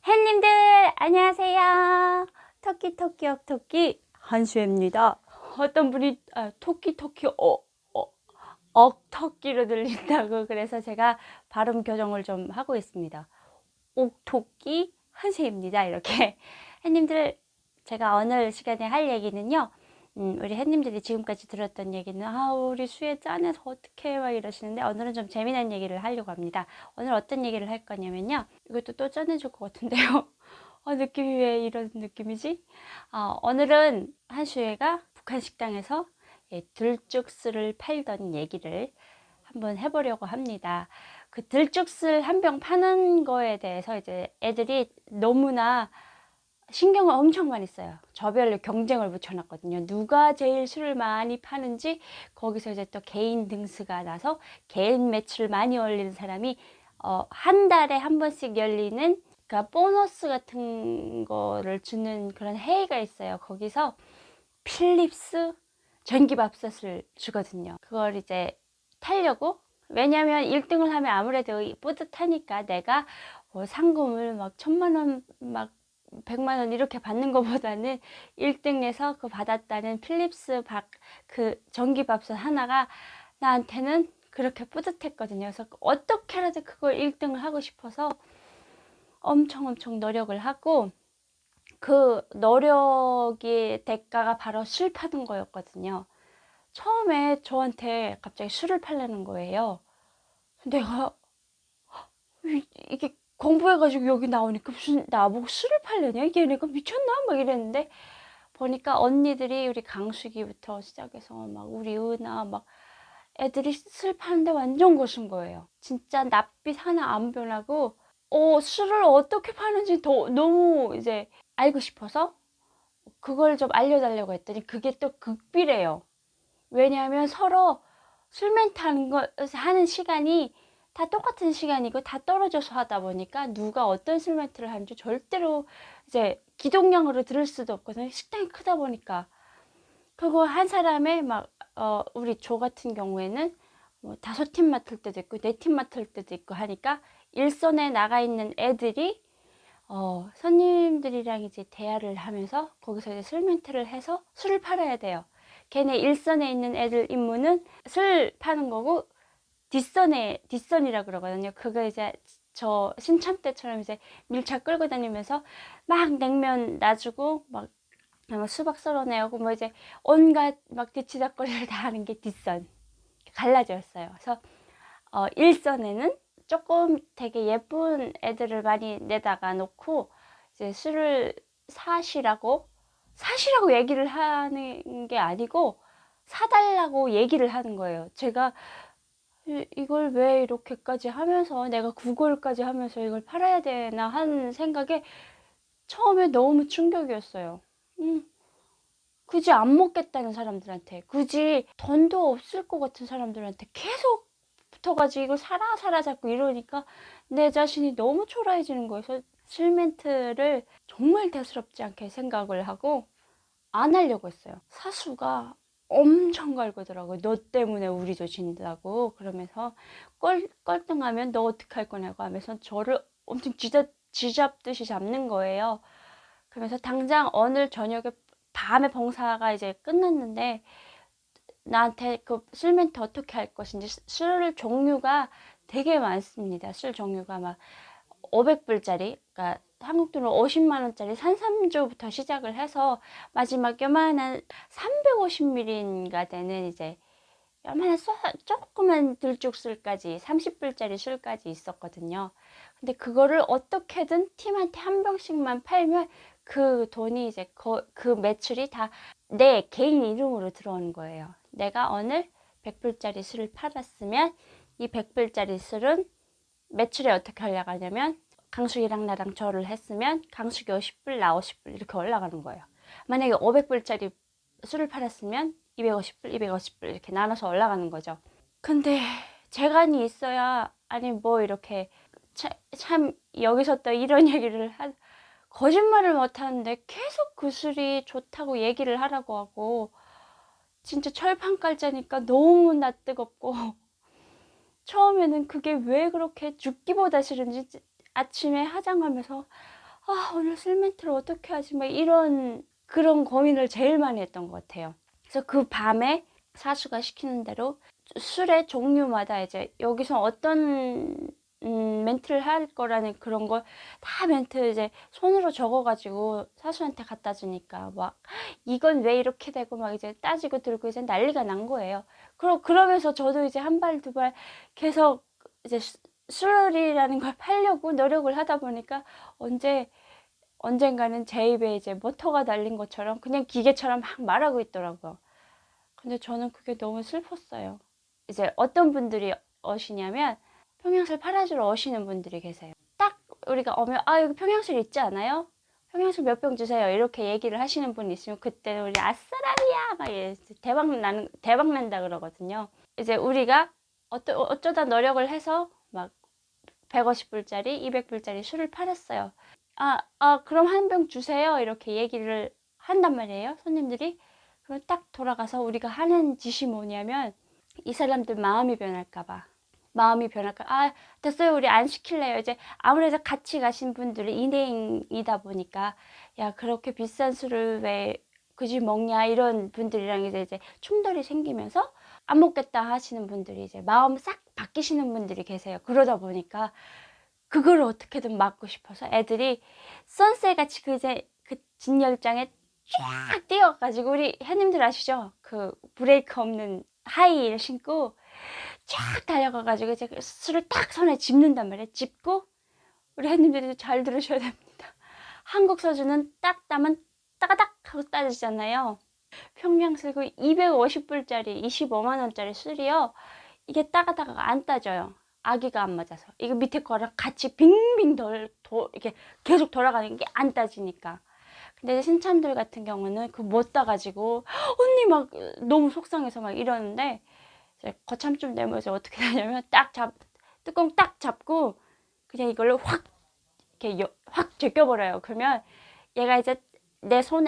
햇님들 안녕하세요. 토끼토끼 억토끼 한수혜입니다. 어떤 분이 토끼토끼 억토끼로 들린다고 그래서 제가 발음 교정을 좀 하고 있습니다. 옥토끼 한수혜입니다. 이렇게 햇님들, 제가 오늘 시간에 할 얘기는요, 우리 햇님들이 지금까지 들었던 얘기는 우리 수혜 짠해서 어떡해 막 이러시는데, 오늘은 좀 재미난 얘기를 하려고 합니다. 오늘 어떤 얘기를 할 거냐면요, 이것도 또 짠해질 것 같은데요. 느낌이 왜 이런 느낌이지? 오늘은 한수혜가 북한 식당에서 들쭉술을 팔던 얘기를 한번 해보려고 합니다. 그 들쭉술 한 병 파는 거에 대해서 이제 애들이 너무나 신경을 엄청 많이 써요. 저별로 경쟁을 붙여놨거든요. 누가 제일 술을 많이 파는지 거기서 이제 또 개인 등수가 나서 개인 매출을 많이 올리는 사람이 한 달에 한 번씩 열리는, 그러니까 보너스 같은 거를 주는 그런 회의가 있어요. 거기서 필립스 전기밥솥을 주거든요. 그걸 이제 타려고, 왜냐면 1등을 하면 아무래도 뿌듯하니까, 내가 상금을 막 1,000만 원 막 100만 원 이렇게 받는 것보다는 1등에서 그 받았다는 필립스 그 전기밥솥 하나가 나한테는 그렇게 뿌듯했거든요. 그래서 어떻게라도 그걸 1등을 하고 싶어서 엄청 노력을 하고, 그 노력의 대가가 바로 술 파는 거였거든요. 처음에 저한테 갑자기 술을 팔라는 거예요. 내가 이게 공부해가지고 여기 나오니까 무슨 나보고 술을 팔려냐? 이게 내가 미쳤나? 막 이랬는데, 보니까 언니들이, 우리 강수기부터 시작해서 막 우리 은하 막 애들이 술 파는데 완전 고수인 거예요. 진짜 낯빛 하나 안 변하고, 술을 어떻게 파는지 너무 이제 알고 싶어서 그걸 좀 알려달라고 했더니 그게 또 극비래요. 왜냐하면 서로 술 멘트 하는 시간이 다 똑같은 시간이고 다 떨어져서 하다 보니까 누가 어떤 술 멘트를 하는지 절대로 이제 기동량으로 들을 수도 없거든요. 식당이 크다 보니까. 그리고 한 사람의 우리 조 같은 경우에는 뭐 5팀 맡을 때도 있고 4팀 맡을 때도 있고 하니까, 일선에 나가 있는 애들이 손님들이랑 이제 대화를 하면서 거기서 이제 술 멘트를 해서 술을 팔아야 돼요. 걔네 일선에 있는 애들 임무는 술 파는 거고, 뒷선이라 그러거든요. 그거 이제 저 신참 때처럼 이제 밀차 끌고 다니면서 막 냉면 놔주고 막 수박 썰어내고 뭐 이제 온갖 막 뒤치다거리를 다 하는 게 뒷선, 갈라졌어요. 그래서 일선에는 조금 되게 예쁜 애들을 많이 내다가 놓고 이제 술을 사시라고 얘기를 하는 게 아니고 사달라고 얘기를 하는 거예요. 제가 이걸 왜 이렇게까지 하면서, 내가 구걸까지 하면서 이걸 팔아야 되나 하는 생각에 처음에 너무 충격이었어요. 굳이 안 먹겠다는 사람들한테, 굳이 돈도 없을 것 같은 사람들한테 계속 붙어가지고 이걸 사라 자꾸 이러니까 내 자신이 너무 초라해지는 거예요. 그래서 실멘트를 정말 대수롭지 않게 생각을 하고 안 하려고 했어요. 사수가 엄청 갈구더라고요. 너 때문에 우리도 진다고. 그러면서 꼴등하면 너 어떡할 거냐고 하면서 저를 엄청 쥐잡듯이 잡는 거예요. 그러면서 당장 오늘 저녁에, 밤에 봉사가 이제 끝났는데 나한테 그 술 멘트 어떻게 할 것인지, 술 종류가 되게 많습니다. 술 종류가 막 500불짜리, 그러니까 한국 돈으로 50만 원짜리 산삼주부터 시작을 해서 마지막 요만한 350ml인가 되는 이제 요만한 조그만 들쭉술까지 30불짜리 술까지 있었거든요. 근데 그거를 어떻게든 팀한테 한 병씩만 팔면 그 돈이 이제 그 매출이 다 내 개인 이름으로 들어오는 거예요. 내가 오늘 100불짜리 술을 팔았으면 이 100불짜리 술은 매출에 어떻게 올라가냐면, 강숙이랑 나랑 저를 했으면 강숙이 50불, 나 50불 이렇게 올라가는 거예요. 만약에 500불짜리 술을 팔았으면 250불, 250불 이렇게 나눠서 올라가는 거죠. 근데 재간이 있어야, 아니 뭐 이렇게 참 여기서 또 이런 얘기를 거짓말을 못하는데 계속 그 술이 좋다고 얘기를 하라고 하고, 진짜 철판 깔자니까 너무나 뜨겁고 처음에는 그게 왜 그렇게 죽기보다 싫은지 아침에 화장하면서 아, 오늘 술 멘트를 어떻게 하지? 막 이런 그런 고민을 제일 많이 했던 것 같아요. 그래서 그 밤에 사수가 시키는 대로 술의 종류마다 이제 여기서 어떤 멘트를 할 거라는 그런 걸 다 멘트 이제 손으로 적어가지고 사수한테 갖다 주니까 막 이건 왜 이렇게 되고 막 이제 따지고 들고 이제 난리가 난 거예요. 그러면서 저도 이제 한 발 두 발 계속 이제 술이라는 걸 팔려고 노력을 하다 보니까 언젠가는 제 입에 이제 모터가 달린 것처럼 그냥 기계처럼 막 말하고 있더라고요. 근데 저는 그게 너무 슬펐어요. 이제 어떤 분들이 오시냐면 평양술 팔아주러 오시는 분들이 계세요. 딱 우리가 오면 아 여기 평양술 있지 않아요? 평양술 몇 병 주세요. 이렇게 얘기를 하시는 분이 있으면 그때 우리 아싸라비야 막 대박 난다 그러거든요. 이제 우리가 어쩌다 노력을 해서 막 150불짜리, 200불짜리 술을 팔았어요. 그럼 한 병 주세요. 이렇게 얘기를 한단 말이에요. 손님들이. 그럼 딱 돌아가서 우리가 하는 짓이 뭐냐면 이 사람들 마음이 변할까봐. 됐어요. 우리 안 시킬래요. 이제 아무래도 같이 가신 분들이 인행이다 보니까 야, 그렇게 비싼 술을 왜 그지 먹냐 이런 분들이랑 이제 충돌이 생기면서 안 먹겠다 하시는 분들이 이제 마음 싹 바뀌시는 분들이 계세요. 그러다 보니까 그걸 어떻게든 막고 싶어서 애들이 선세 같이 그 이제 그 진열장에 쫙 뛰어가지고 우리 해님들 아시죠? 그 브레이크 없는 하이를 신고 쫙 달려가가지고 이제 그 술을 딱 손에 짚는단 말이에요. 짚고 우리 해님들이 잘 들으셔야 됩니다. 한국 소주는 딱 따면 따가닥 하고 따지잖아요. 평양술고 250불짜리 25만 원짜리 술이요. 이게 따가다가 안 따져요. 아기가 안 맞아서. 이거 밑에 거랑 같이 빙빙 이렇게 계속 돌아가는 게 안 따지니까. 근데 신참들 같은 경우는 그 못 따가지고 언니 막 너무 속상해서 막 이러는데 이제 거참 좀 내면서 어떻게 하냐면 뚜껑 딱 잡고 그냥 이걸로 확 이렇게 확 제껴버려요. 그러면 얘가 이제 내 손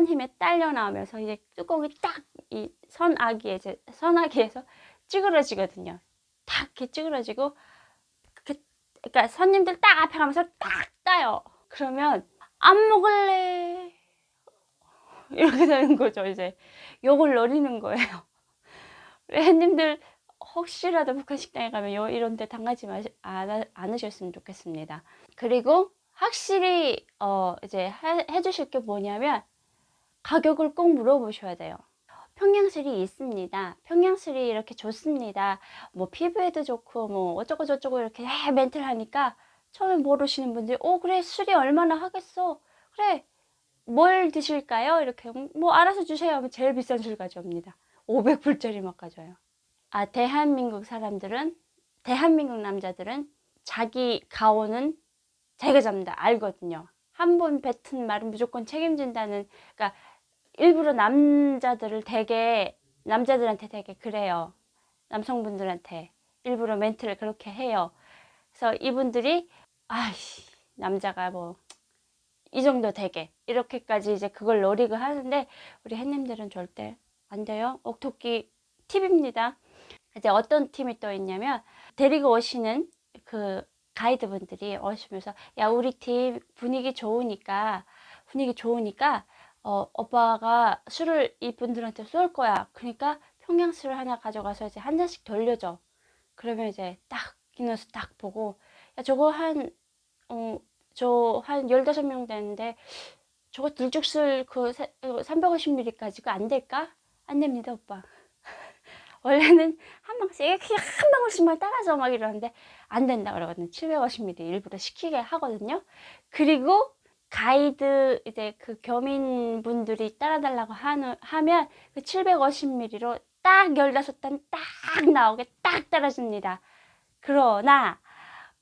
힘에 딸려 나오면서 이제 뚜껑이 딱 이 선아기에서 찌그러지거든요. 딱 이렇게 찌그러지고 그러니까 손님들 딱 앞에 가면서 딱 따요. 그러면 안 먹을래 이렇게 되는 거죠. 이제 욕을 노리는 거예요. 햇님들 혹시라도 북한 식당에 가면 이런 데 당하지 않으셨으면 좋겠습니다. 그리고 확실히 이제 해주실 게 뭐냐면 가격을 꼭 물어보셔야 돼요. 평양술이 있습니다. 평양술이 이렇게 좋습니다. 뭐 피부에도 좋고 뭐 어쩌고 저쩌고 이렇게 멘트를 하니까 처음에 모르시는 분들이 그래 술이 얼마나 하겠어. 그래 뭘 드실까요? 이렇게 뭐 알아서 주세요 하면 제일 비싼 술 가져옵니다. 500불짜리 막 가져요. 대한민국 남자들은 자기 가오는 자기가 잡는다 알거든요. 한 번 뱉은 말은 무조건 책임진다는, 그러니까 일부러 남자들한테 되게 그래요. 남성분들한테 일부러 멘트를 그렇게 해요. 그래서 이분들이 아이씨 남자가 뭐 이 정도 되게 이렇게까지 이제 그걸 노리고 하는데 우리 햇님들은 절대 안 돼요. 옥토끼 팁입니다. 이제 어떤 팀이 또 있냐면 데리고 오시는 그 가이드분들이 오시면서 야 우리 팀 분위기 좋으니까 오빠가 술을 이분들한테 쏠 거야. 그러니까 평양술을 하나 가져가서 이제 한 잔씩 돌려줘. 그러면 이제 딱 기너스 딱 보고 야 저 한 15명 되는데 저거 들쭉술 그 350ml까지 그 안 될까? 안 됩니다 오빠. 원래는 한 방씩 그냥 한 방울씩만 따라서 막 이러는데 안 된다 그러거든요. 750ml 일부러 시키게 하거든요. 그리고 가이드 이제 그 교민분들이 따라달라고 하면 그 750ml로 딱 15잔 딱 나오게 딱 따라줍니다. 그러나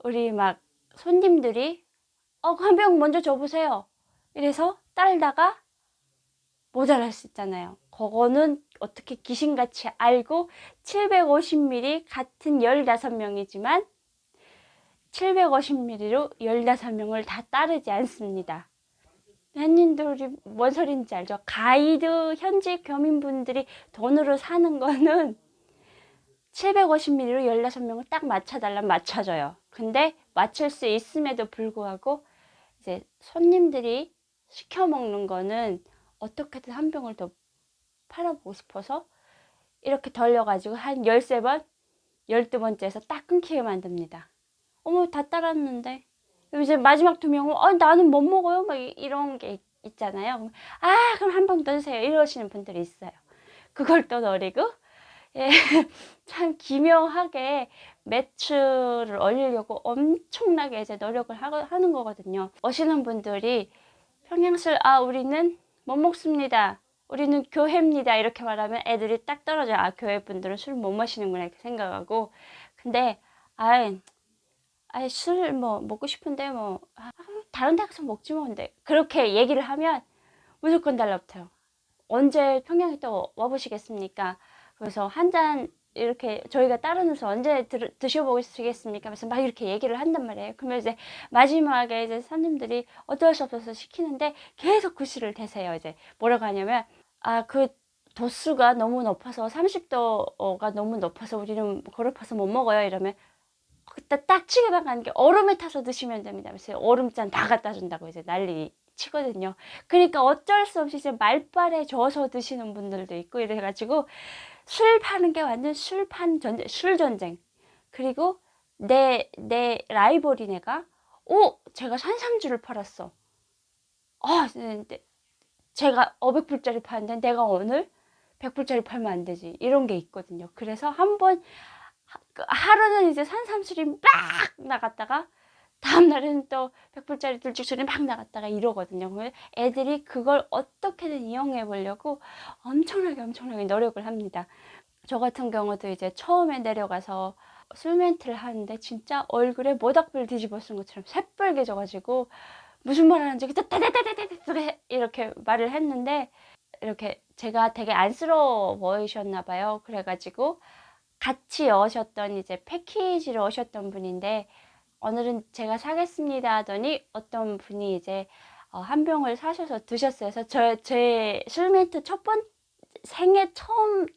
우리 막 손님들이 한 병 먼저 줘보세요. 이래서 따르다가 모자랄 수 있잖아요. 그거는 어떻게 귀신같이 알고 750ml 같은 15명이지만 750ml로 15명을 다 따르지 않습니다. 햇님들이 뭔 소린지 알죠? 가이드 현지 교민분들이 돈으로 사는 거는 750ml로 16명을 딱 맞춰달라면 맞춰줘요. 근데 맞출 수 있음에도 불구하고 이제 손님들이 시켜 먹는 거는 어떻게든 한 병을 더 팔아보고 싶어서 이렇게 돌려가지고 한 13번, 12번째에서 딱 끊기게 만듭니다. 어머, 다 따랐는데. 이제 마지막 2명은, 나는 못 먹어요. 막 이런 게 있잖아요. 그럼 한 번 더 주세요. 이러시는 분들이 있어요. 그걸 또 노리고, 예, 참 기묘하게 매출을 올리려고 엄청나게 이제 노력을 하는 거거든요. 오시는 분들이 평양술, 우리는 못 먹습니다. 우리는 교회입니다. 이렇게 말하면 애들이 딱 떨어져요. 교회 분들은 술 못 마시는구나 이렇게 생각하고. 근데 술 먹고 싶은데 다른 데 가서 먹지 뭐. 근데 그렇게 얘기를 하면 무조건 달라붙어요. 언제 평양에 또 와보시겠습니까? 그래서 한 잔 이렇게 저희가 따르는 술 언제 드셔보시겠습니까? 그래서 막 이렇게 얘기를 한단 말이에요. 그러면 이제 마지막에 이제 손님들이 어쩔 수 없어서 시키는데 계속 그 술을 대세요. 이제 뭐라고 하냐면 그 도수가 너무 높아서 30도가 너무 높아서 우리는 고급해서 못 먹어요. 이러면 그때 딱 치고 나가는 게 얼음에 타서 드시면 됩니다. 그래서 얼음잔 다 갖다 준다고 이제 난리 치거든요. 그러니까 어쩔 수 없이 이제 말빨에 져서 드시는 분들도 있고 이래가지고 술 파는 게 완전 술 전쟁. 그리고 내 라이벌이네가 제가 산삼주를 팔았어. 제가 500불짜리 파는데 내가 오늘 100불짜리 팔면 안 되지. 이런 게 있거든요. 그래서 한번 하루는 이제 산삼술이 막 나갔다가 다음날에는 또 100불짜리 들쭉술이 막 나갔다가 이러거든요. 애들이 그걸 어떻게든 이용해 보려고 엄청나게 노력을 합니다. 저 같은 경우도 이제 처음에 내려가서 술멘트를 하는데 진짜 얼굴에 모닥불 뒤집어 쓴 것처럼 새빨개져가지고 무슨 말 하는지 이렇게 말을 했는데 이렇게 제가 되게 안쓰러워 보이셨나 봐요. 그래가지고 같이 오셨던 이제 패키지로 오셨던 분인데 오늘은 제가 사겠습니다 하더니 어떤 분이 이제 한 병을 사셔서 드셨어요. 그래서 제 술멘트 생애 처음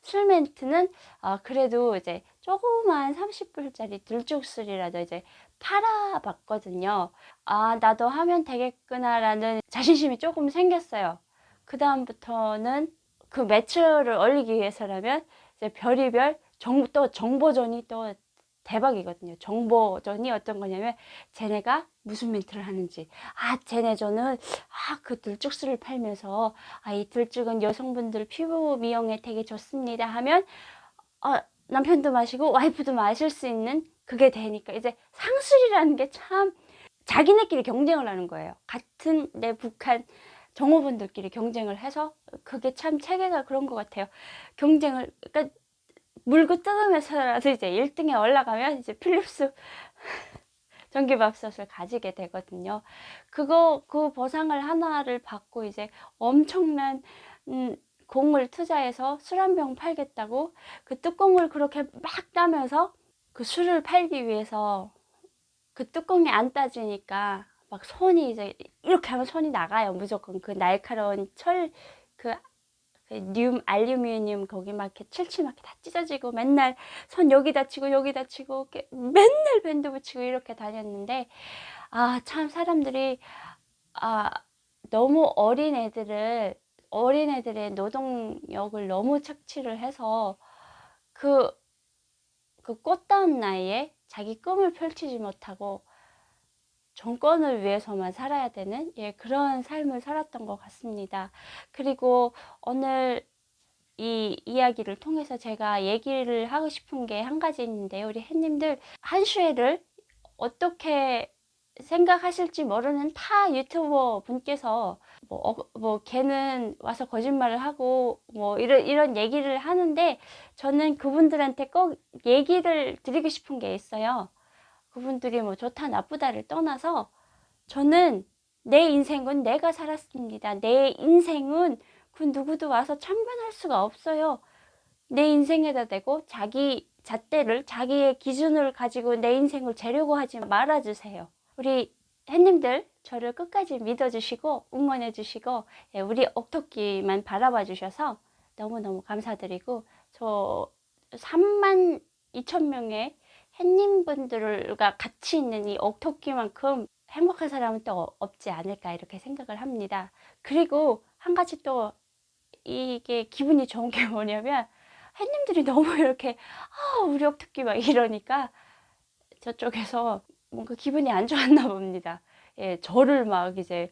술멘트는 그래도 이제 조그만 30불짜리 들쭉술이라도 이제 팔아봤거든요. 나도 하면 되겠구나 라는 자신심이 조금 생겼어요. 그 다음부터는 그 매출을 올리기 위해서라면 이제 별의별 정보전이 또 대박이거든요. 정보전이 어떤 거냐면 쟤네가 무슨 멘트를 하는지 쟤네저는 그 들쭉술을 팔면서 이 들쭉은 여성분들 피부 미용에 되게 좋습니다 하면 남편도 마시고 와이프도 마실 수 있는 그게 되니까 이제 상술이라는 게 참 자기네끼리 경쟁을 하는 거예요. 같은 내 북한 정호분들끼리 경쟁을 해서 그게 참 체계가 그런 것 같아요. 그러니까 물고 뜯으면서라도 이제 1등에 올라가면 이제 필립스 전기밥솥을 가지게 되거든요. 그 보상을 하나를 받고 이제 엄청난 공을 투자해서 술 한 병 팔겠다고 그 뚜껑을 그렇게 막 따면서 그 술을 팔기 위해서 그 뚜껑이 안 따지니까 막 손이 이제 이렇게 하면 손이 나가요. 무조건 그 날카로운 그 알루미늄 거기 막 이렇게 칠칠 막 다 찢어지고 맨날 손 여기 다치고 여기 다치고 맨날 밴드 붙이고 이렇게 다녔는데 참 사람들이 너무 어린애들의 노동력을 너무 착취를 해서 그 꽃다운 나이에 자기 꿈을 펼치지 못하고 정권을 위해서만 살아야 되는 그런 삶을 살았던 것 같습니다. 그리고 오늘 이 이야기를 통해서 제가 얘기를 하고 싶은 게 한 가지 있는데요. 우리 햇님들 한슈에를 어떻게 생각하실지 모르는 타 유튜버 분께서 걔는 와서 거짓말을 하고 이런 얘기를 하는데 저는 그분들한테 꼭 얘기를 드리고 싶은 게 있어요. 그분들이 좋다 나쁘다를 떠나서 저는 내 인생은 내가 살았습니다. 내 인생은 그 누구도 와서 참견할 수가 없어요. 내 인생에다 대고 자기 잣대를 자기의 기준을 가지고 내 인생을 재려고 하지 말아주세요. 우리 햇님들 저를 끝까지 믿어주시고 응원해주시고 우리 억토끼만 바라봐 주셔서 너무너무 감사드리고 저 32,000명의 햇님분들과 같이 있는 이 억토끼만큼 행복한 사람은 또 없지 않을까 이렇게 생각을 합니다. 그리고 한 가지 또 이게 기분이 좋은 게 뭐냐면 햇님들이 너무 이렇게 우리 억토끼 막 이러니까 저쪽에서 뭔가 기분이 안 좋았나 봅니다. 예, 저를 막 이제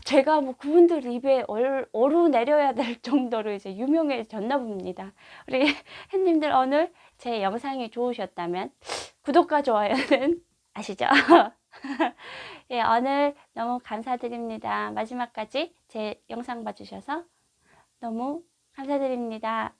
제가 뭐 그분들 입에 어루 내려야 될 정도로 이제 유명해졌나 봅니다. 우리 햇님들 오늘 제 영상이 좋으셨다면 구독과 좋아요는 아시죠? 예, 오늘 너무 감사드립니다. 마지막까지 제 영상 봐주셔서 너무 감사드립니다.